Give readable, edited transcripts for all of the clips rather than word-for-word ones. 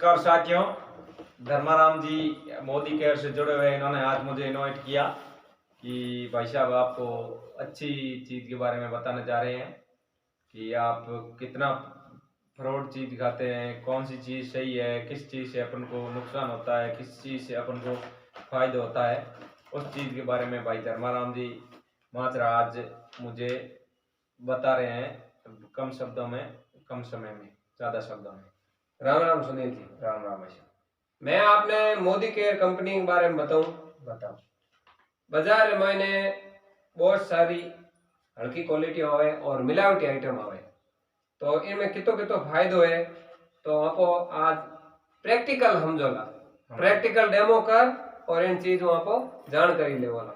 नमस्कार साथियों, धर्माराम जी मोदी केयर से जुड़े हुए इन्होंने आज मुझे इनवाइट किया कि भाई साहब आपको अच्छी चीज़ के बारे में बताना चाह रहे हैं कि आप कितना फ्रॉड चीज़ खाते हैं, कौन सी चीज़ सही है, किस चीज़ से अपन को नुकसान होता है, किस चीज़ से अपन को फायदा होता है, उस चीज़ के बारे में भाई धर्माराम जी मात्रा आज मुझे बता रहे हैं कम शब्दों में, कम समय में, ज़्यादा शब्दों में। राम राम सुनील जी। राम राम भाई। मैं आपने मोदी केयर कंपनी के बारे में बताऊं। बाजार में बहुत सारी हल्की क्वालिटी होवे और मिलावटी आइटम होवे, तो इनमें कितो कितो फायदो है। तो आपको आज प्रैक्टिकल समझोला, प्रैक्टिकल डेमो कर और इन चीजों आपको जानकारी लेवाला।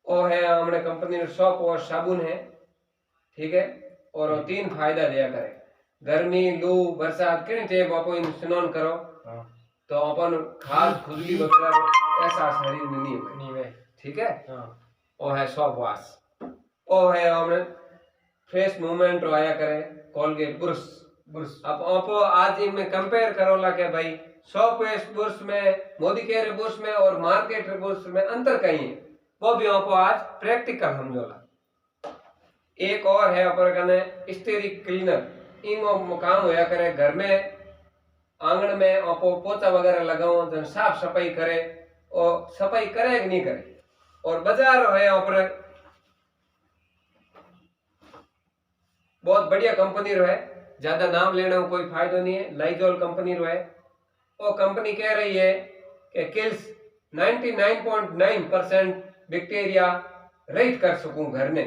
वो है हमने कंपनी सॉप और साबुन है, ठीक है। और वो 3 फायदा दिया करे। गर्मी, लू, बरसात किन टेप आपको इन स्नान करो तो अपन खास खुजली वगैरह ऐसा शरीर में नहीं हुए, ठीक है। वो है सॉप वॉश, वो है हमने फेस मूवमेंट आया करे, कोलगेट ब्रश ब्रश। अब आपको आज इनमें कंपेयर करोला के भाई सॉप ब्रश में, मोदी केयर ब्रश में और मार्केट ब्रश में अंतर कहीं है, वो भी आपको आज प्रैक्टिकल समझोला। एक और है अपन कने स्टेरिक क्लीनर, इनको काम होया करे घर में, आंगन में आपको पोछा वगैरह लगाओ तो साफ सफाई करे, और सफाई करे कि नहीं करे। और बाजार है ऊपर बहुत बढ़िया कंपनी रो है, ज्यादा नाम लेने में कोई फायदो नहीं है। लाइजॉल कंपनी रो है, वो कंपनी कह रही है कि किल्स 99.9% बैक्टीरिया रहित कर सकूं घर ने।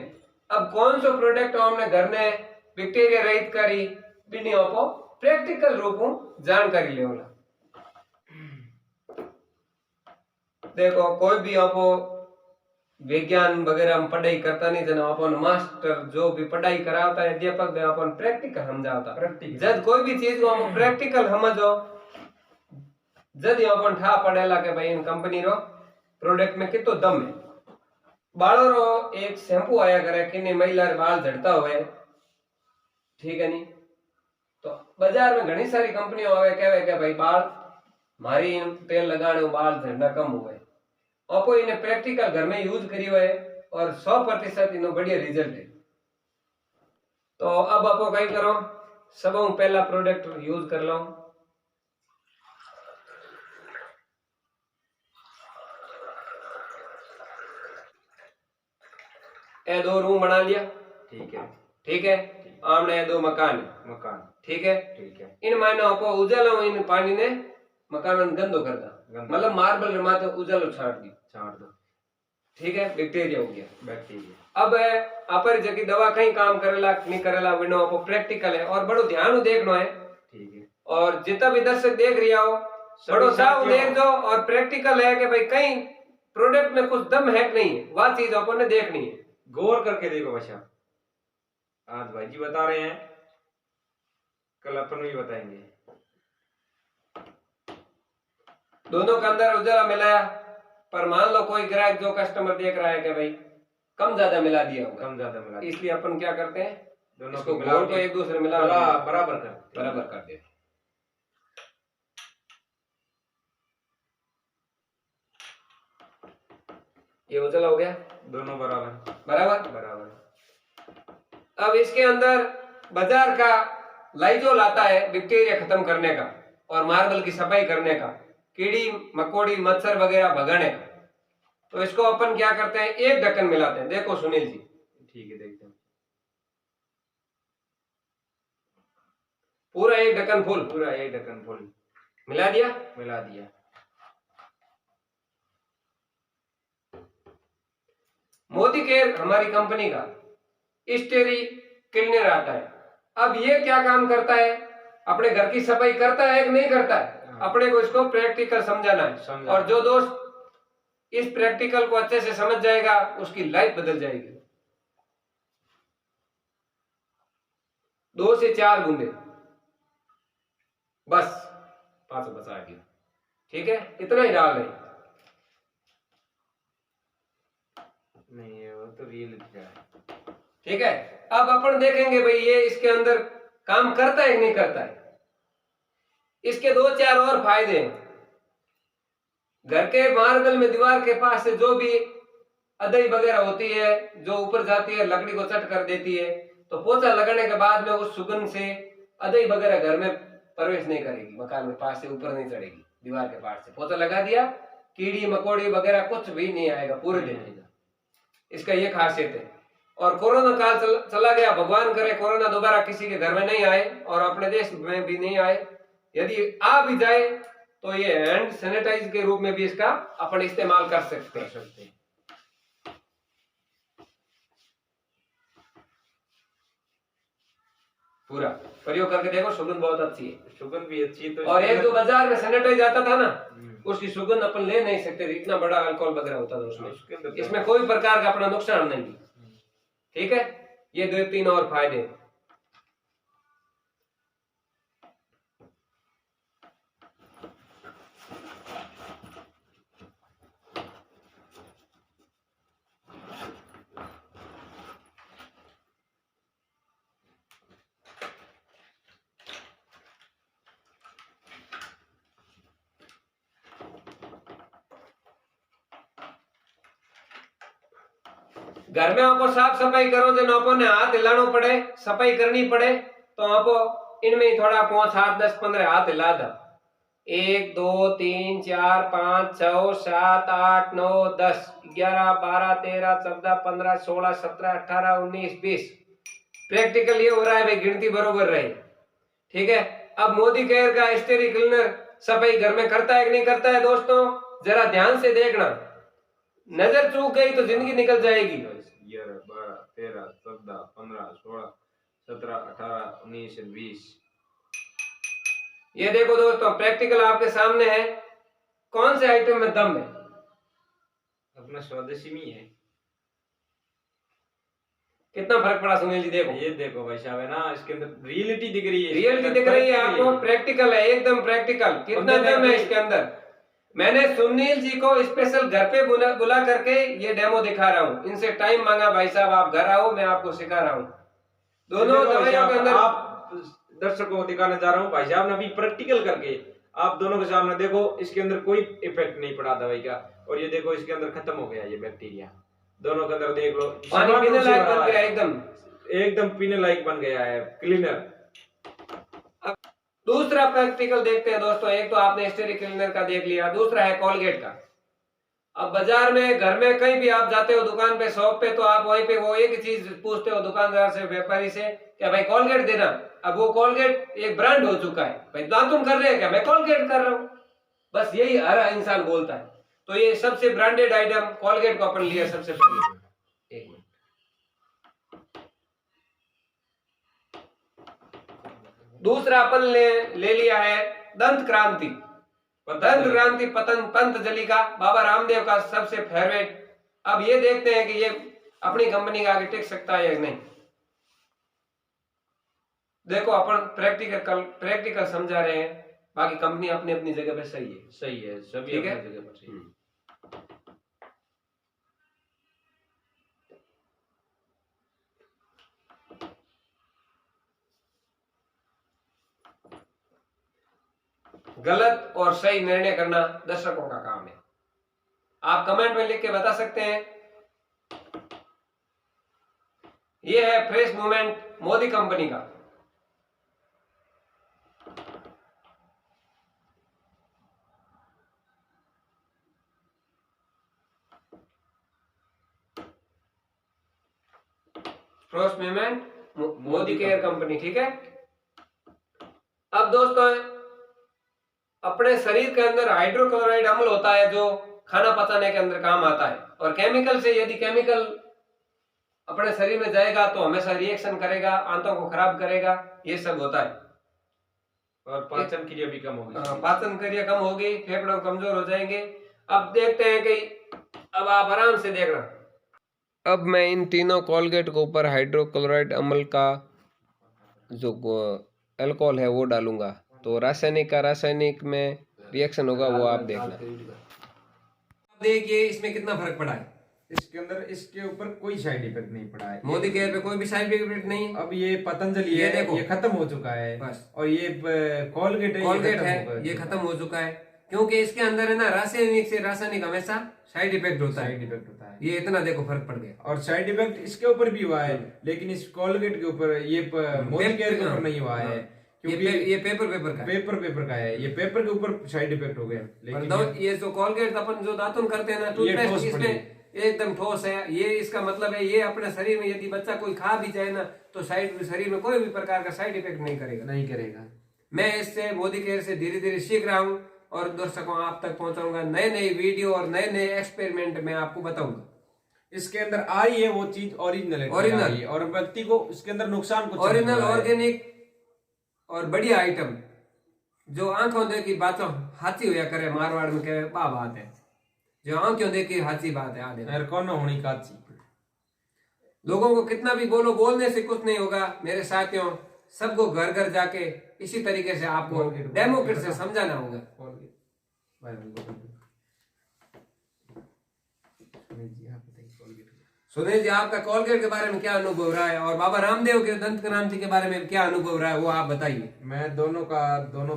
अब कौन सा प्रोडक्ट हमने घर ने बैक्टीरिया रहित करी बिनी आपको प्रैक्टिकल रूप में जानकारी लेवला। देखो कोई भी आपको विज्ञान वगैरह में पढ़ाई करता नहीं, जना अपन मास्टर जो भी पढ़ाई कराता है अध्यापक भी अपन प्रैक्टिकल समझाता। जब कोई भी चीज को हम प्रैक्टिकल समझो, जब अपन ठा पड़ेला के भाई इन कंपनी रो प्रोडक्ट में कितो दम है। बालों रो एक शैम्पू आया करे कि महिला बाल झड़ता हुए, ठीक है नहीं। तो बाजार में घनी सारी कंपनियों आवे कहवे के भाई बाल मारी तेल लगाने बाल झड़ना कम हुए। आपको इन्हें प्रैक्टिकल घर में यूज करी हुए और 100% इन्हें बढ़िया रिजल्ट है। तो अब आपको कहीं करो, सब पहला प्रोडक्ट यूज कर लो। ये 2 रूम बना लिया, ठीक है, ठीक है। आमने 2 मकान मकान, ठीक है, ठीक है। इन मायने आपको उजालो इन पानी ने मकान गंदो कर दा, मतलब मार्बल माथे उजालो छाड़ दो, ठीक है। बैक्टीरिया हो गया, बैक्टीरिया। अब अपर जगह दवा कहीं काम करेला नहीं करेला विनो आपको प्रैक्टिकल है और बड़ो ध्यान देखनो है, ठीक है। और जितना भी दर्शक देख रिया हो बड़ो साफ देख दो और प्रैक्टिकल है कि भाई कहीं प्रोडक्ट में कुछ दम है कि नहीं है, वह चीज अपन ने देखनी है। गौर करके देखो बच्चा, आज भाई जी बता रहे हैं, कल अपन भी बताएंगे। दोनों के अंदर उजाला मिलाया, पर मान लो कोई ग्राहक जो कस्टमर देख रहा है कि भाई कम ज्यादा मिला दिया होगा, कम ज्यादा मिला, इसलिए अपन क्या करते हैं दोनों इसको घोल को एक दूसरे मिला बराबर कर देते। ये उजाला हो गया, दोनों बराबर बराबर बराबर। अब इसके अंदर बाजार का लाइजोल आता है बैक्टीरिया खत्म करने का और मार्बल की सफाई करने का, कीड़ी मकोड़ी मच्छर वगैरह भगाने का। तो इसको अपन क्या करते हैं, एक ढक्कन मिलाते हैं। देखो सुनील जी, ठीक है, देखते हैं। पूरा एक ढक्कन फुल, पूरा एक ढक्कन फुल मिला दिया, मिला दिया। मोदी केयर हमारी कंपनी का स्टेरी क्लीनर आता है। अब ये क्या काम करता है, अपने घर की सफाई करता है कि नहीं करता है, अपने को इसको प्रैक्टिकल समझाना है। और जो दोस्त इस प्रैक्टिकल को अच्छे से समझ जाएगा उसकी लाइफ बदल जाएगी। 2 से 4 बूंदे बस, 5 बचा गया, ठीक है। इतना ही डाल रहे, नहीं वो तो रियल है, ठीक है। अब अपन देखेंगे भाई ये इसके अंदर काम करता है कि नहीं करता है। इसके 2-4 और फायदे हैं। घर के मार्बल में दीवार के पास से जो भी अदई वगैरह होती है जो ऊपर जाती है, लकड़ी को चट कर देती है, तो पोछा लगाने के बाद में उस सुगंध से अदई वगैरह घर में प्रवेश नहीं करेगी, मकान में पास से ऊपर नहीं चढ़ेगी। दीवार के पास से पोछा लगा दिया, कीड़ी मकोड़ी वगैरह कुछ भी नहीं आएगा पूरे दिन में। इसका ये खासियत है। और कोरोना काल चला गया, भगवान करे कोरोना दोबारा किसी के घर में नहीं आए और अपने देश में भी नहीं आए। यदि आ भी जाए तो ये हैंड सैनिटाइज के रूप में भी इसका अपन इस्तेमाल कर सकते हैं। पूरा प्रयोग करके देखो, सुगंध बहुत अच्छी है। सुगंध भी अच्छी है। तो और एक जो बाजार में सैनिटाइज आता था ना, उसकी सुगंध अपन ले नहीं सकते, इतना बड़ा अल्कोहल वगैरह होता था उसमें। इसमें कोई प्रकार का अपना नुकसान नहीं। ठीक है, ये 2-3 और फायदे। घर में आपको साफ सफाई करो जो आपको ने हाथ हिलाना पड़े, सफाई करनी पड़े, तो आपको इनमें ही थोड़ा 5, 7, 10, 15 हाथ हिला दो। 1, 2, 3, 4, 5, 6, 7, 8, 9, 10, 11, 12, 13, 14, 15, 16, 17, 18, 19, 20। प्रैक्टिकल ये हो रहा है भाई, गिनती बरोबर रहे। ठीक है, अब मोदी केयर का स्टेरी क्लीनर सफाई घर में करता है कि नहीं करता है दोस्तों, जरा ध्यान से देखना। नजर चूक गई तो जिंदगी निकल जाएगी। 11, 12, 13, 14, 15, 16, 17, 18, 19, 20। ये देखो दोस्तों, प्रैक्टिकल आपके सामने है। कौन से आइटम में दम है? अपना स्वदेशी में है। कितना फर्क पड़ा सुनील जी? देखो, ये देखो भाई साहब, है ना, इसके अंदर रियलिटी दिख रही है। रियलिटी दिख रही है आपको, प्रैक्टिकल है, एकदम प्रैक्टिकल। कितना दम है इसके अंदर? मैंने सुनील जी को स्पेशल घर पे बुला करके ये डेमो दिखा रहा हूँ। इनसे टाइम मांगा, भाई साहब आप घर आओ, मैं आपको सिखा रहा हूँ। दोनों दवाइयों के अंदर आप दर्शकों को दिखाने जा रहा हूँ भाई साहब ने अभी प्रैक्टिकल करके आप दोनों के सामने। देखो, इसके अंदर कोई इफेक्ट नहीं पड़ा दवाई का, और ये देखो इसके अंदर खत्म हो गया ये बैक्टीरिया। दोनों के अंदर देख लो, पानी पीने लायक बन गया, एकदम पीने लायक बन गया है क्लीनर। दूसरा प्रैक्टिकल देखते हैं दोस्तों। एक तो आपने स्टेरी क्लीनर का देख लिया, दूसरा है कोलगेट का। अब बाजार में, घर में, कहीं भी आप जाते हो दुकान पे, शॉप पे, तो आप वहीं पे वो एक ही चीज पूछते हो दुकानदार से, व्यापारी से, क्या भाई कोलगेट देना। अब वो कोलगेट एक ब्रांड हो चुका है, भाई दातुन कर रहे हैं क्या, मैं कोलगेट कर रहा हूँ, बस यही हर इंसान बोलता है। तो ये सबसे ब्रांडेड आइटम कोलगेट को अपन लिया सबसे पहले। एक मिनट, दूसरा अपन ले लिया है दंत क्रांति। दंत क्रांति पतंजलि का, बाबा रामदेव का सबसे फेवरेट। अब ये देखते हैं कि ये अपनी कंपनी का आगे टिक सकता है या नहीं। देखो, अपन प्रैक्टिकल समझा रहे हैं, बाकी कंपनी अपनी अपनी जगह पे सही है। सही है, सभी अपनी जगह पर सही है। गलत और सही निर्णय करना दर्शकों का काम है। आप कमेंट में लिख के बता सकते हैं। यह है फ्रेश मूवमेंट मोदी कंपनी का। Fresh movement Modi care company. ठीक है, अब दोस्तों अपने शरीर के अंदर हाइड्रोक्लोराइड अम्ल होता है जो खाना पचाने के अंदर काम आता है, और केमिकल से, यदि केमिकल अपने शरीर में जाएगा तो हमेशा रिएक्शन करेगा, आंतों को खराब करेगा, ये सब होता है। और पाचन क्रिया भी कम होगी। पाचन क्रिया कम होगी, फेफड़े कमजोर हो जाएंगे। अब देखते हैं कि, अब आप आराम से देखना। अब मैं इन तीनों कोलगेट के ऊपर हाइड्रोक्लोराइड अम्ल का जो अल्कोहल है वो डालूंगा, तो रासायनिक में रिएक्शन होगा, वो आप देखना। देखिए इसमें कितना फर्क पड़ा है। इसके अंदर इसके ऊपर कोई साइड इफेक्ट नहीं पड़ा है। मोदी केयर पे कोई भी साइड इफेक्ट नहीं है। अब ये पतंजलि ये है, देखो। ये खत्म हो चुका है बस। और ये कोलगेट है ये खत्म हो चुका है, क्योंकि इसके अंदर है ना रासायनिक हमेशा साइड इफेक्ट होता है। साइड इफेक्ट होता है। ये इतना देखो फर्क पड़ गया। और साइड इफेक्ट इसके ऊपर भी हुआ है, लेकिन इस कोलगेट के ऊपर, ये मोदी केयर के ऊपर नहीं हुआ है, क्योंकि ये पेपर का है। ये पेपर के ऊपर साइड इफेक्ट हो गया। लेकिन ये जो कोलगेट अपन जो दातुन करते हैं ना, टूथपेस्ट, इसमें एकदम ठोस है। ये इसका मतलब है ये अपने शरीर में यदि बच्चा कोई खा भी जाए ना, तो शरीर में कोई भी प्रकार का साइड इफेक्ट नहीं करेगा। मैं इससे मोदी केयर से धीरे धीरे सीख रहा हूँ और दर्शकों आप तक पहुंचाऊंगा। नए नए वीडियो और नए नए एक्सपेरिमेंट मैं आपको बताऊंगा। इसके अंदर आ रही है वो चीज ओरिजिनल और व्यक्ति को इसके अंदर नुकसान कुछ ओरिजिनल, ऑर्गेनिक और बढ़िया आइटम, जो आंखों देखी बातों हाथी होया करे, मारवाड़ में कहे बा बात है, जो आंखों देखी हाथी बात है। आधे कौन होनी काची। लोगों को कितना भी बोलने से कुछ नहीं होगा मेरे साथियों। सबको घर घर जाके इसी तरीके से आपको डेमो किट से समझाना होगा। सुनील जी, आपका कोलगेट के बारे में क्या अनुभव रहा है, और बाबा रामदेव के दंत क्रांति के बारे में क्या अनुभव रहा है, वो आप बताइए। मैं दोनों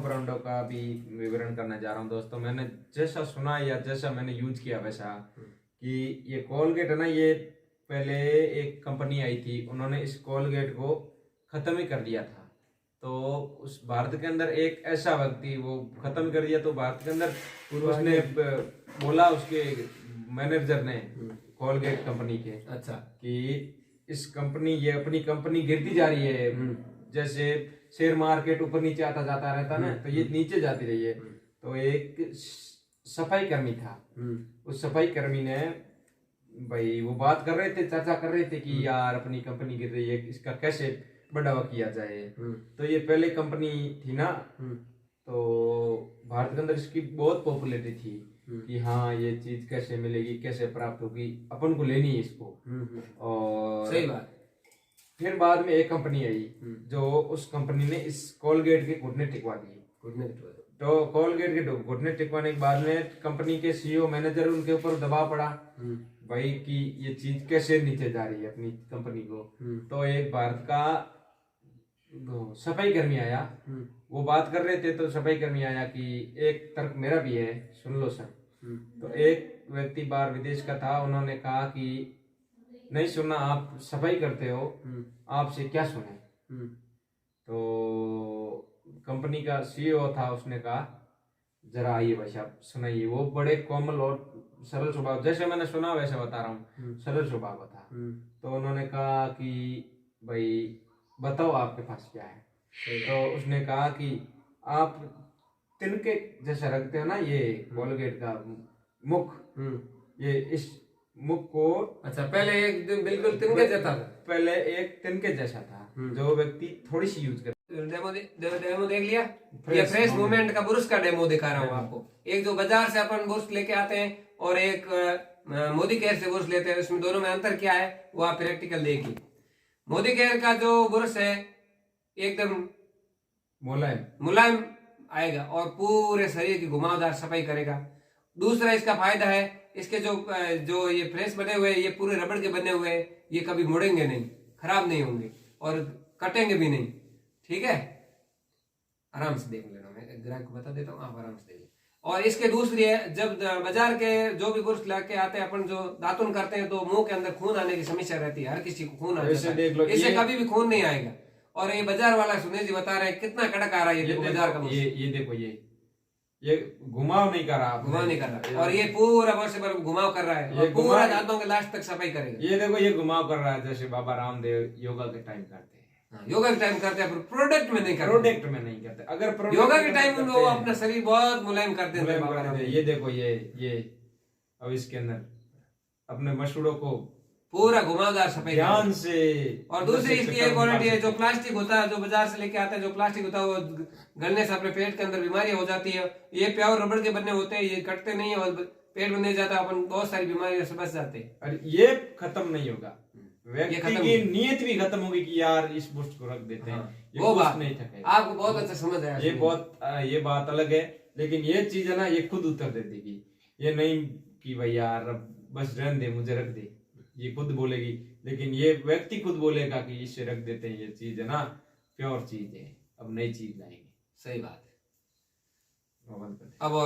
ब्रांडों का भी विवरण करना चाह रहा हूँ दोस्तों। मैंने जैसा सुना या जैसा मैंने यूज किया वैसा, कि ये कोलगेट है ना, ये पहले एक कंपनी आई थी, उन्होंने इस कोलगेट को खत्म ही कर दिया था। तो उस भारत के अंदर एक ऐसा व्यक्ति वो खत्म कर दिया, तो भारत के अंदर उसने बोला, उसके मैनेजर ने कोलगेट कंपनी के, अच्छा, कि इस कंपनी, ये अपनी कंपनी गिरती जा रही है, जैसे शेयर मार्केट ऊपर नीचे आता जाता रहता ना, तो ये नीचे जाती रही है। तो एक सफाई कर्मी था, उस सफाई कर्मी ने भाई वो बात कर रहे थे, चर्चा कर रहे थे कि यार अपनी कंपनी गिर रही है, इसका कैसे बढ़ावा किया जाए। तो ये पहले कंपनी थी ना, तो भारत के अंदर इसकी बहुत पॉपुलैरिटी थी कि हाँ ये चीज कैसे मिलेगी, कैसे प्राप्त होगी, अपन को लेनी है इसको। और सही बात। फिर बाद में एक कंपनी आई, जो उस कंपनी ने इस कोलगेट के घुटने टिकवा दिए। तो कोलगेट के घुटने टिकवाने के बाद में कंपनी के सीईओ मैनेजर, उनके ऊपर दबाव पड़ा भाई कि ये चीज कैसे नीचे जा रही है अपनी कंपनी को। तो एक भारत का सफाई कर्मी आया, वो बात कर रहे थे, तो सफाई कर्मी आया कि एक तर्क मेरा भी है, सुन लो सर। तो एक व्यक्ति बाहर विदेश का था, उन्होंने कहा कि नहीं सुनना, आप सफाई करते हो, आपसे क्या सुने। तो कंपनी का सीईओ था, उसने कहा जरा आइए भाई साहब सुनाइए। वो बड़े कोमल और सरल स्वभाव, जैसे मैंने सुना वैसे बता रहा हूँ, सरल स्वभाव था। तो उन्होंने कहा कि भाई बताओ आपके पास क्या है। तो उसने कहा कि आप तिनके जैसा रखते हो ना ये कोलगेट का मुख, ये इस मुख को, अच्छा, पहले एक बिल्कुल तिनके जैसा था, पहले एक तिनके जैसा था, जो व्यक्ति थोड़ी सी यूज कर। डेमो देख लिया, ये फ्रेश मूवमेंट का ब्रश का डेमो दिखा रहा हूँ आपको। एक जो बाजार से अपन ब्रश लेके आते हैं और एक मोदी केयर से ब्रश लेते हैं, उसमें दोनों में अंतर क्या है वो आप प्रैक्टिकल देखिए। मोदी केयर का जो ब्रश है एकदम मुलायम आएगा और पूरे शरीर की घुमावदार सफाई करेगा। दूसरा इसका फायदा है, इसके जो ये फ्रेश बने हुए, ये पूरे रबड़ के बने हुए, ये कभी मुड़ेंगे नहीं, खराब नहीं होंगे और कटेंगे भी नहीं। ठीक है, आराम से देख लेना, मैं ग्राहक को बता देता हूँ, आप आराम से देखिए। और इसके दूसरी है, जब बाजार के जो भी ब्रश लेके आते हैं अपन, जो दातुन करते हैं, तो मुंह के अंदर खून आने की समस्या रहती है, हर किसी को खून आता है, इससे कभी भी खून नहीं आएगा। और ये बाजार वाला सुनील जी बता रहे हैं कितना कड़क आ रहा है, ये बाजार का ये देखो, ये घुमाव नहीं कर रहा, और ये पूरा वर्ष भर घुमाव कर रहा है, और पूरा दांतों के लास्ट तक सफाई करेगा। ये देखो, ये घुमाव कर रहा है जैसे बाबा रामदेव योगा के टाइम करते हैं। योगा के टाइम करते हैं, प्रोडक्ट में नहीं करते। अगर योगा के टाइम वो अपना शरीर बहुत मुलायम कर देते हैं। ये देखो, ये अब इसके अंदर अपने मसूड़ों को पूरा घुमावदार सफाई ध्यान से। और दूसरी इसकी एक क्वालिटी है, जो प्लास्टिक होता है, जो बाजार से लेके आते हैं, जो प्लास्टिक होता है, वो गलने से अपने पेट के अंदर बीमारियां हो जाती है। ये प्योर रबड़ के बने होते हैं, ये कटते नहीं है और पेट में नहीं जाता, अपन बहुत सारी बीमारियों से बच जाते हैं। और ये खत्म नहीं होगा, व्यक्ति की नीयत भी खत्म होगी कि यार इस बुस्ट को रख देते हैं। वो बात नहीं थकेगा, आपको बहुत अच्छा समझ आया। ये बात अलग है, लेकिन ये चीज है ना, ये खुद उत्तर दे देगी। ये नहीं कि भाई यार बस रहने दे, मुझे रख दे, ये खुद बोलेगी। लेकिन ये व्यक्ति खुद बोलेगा कि इससे रख देते हैं, ये चीज है ना प्योर चीज है, अब नई चीज लाएंगे। सही बात है। वो बंद कर दे। अब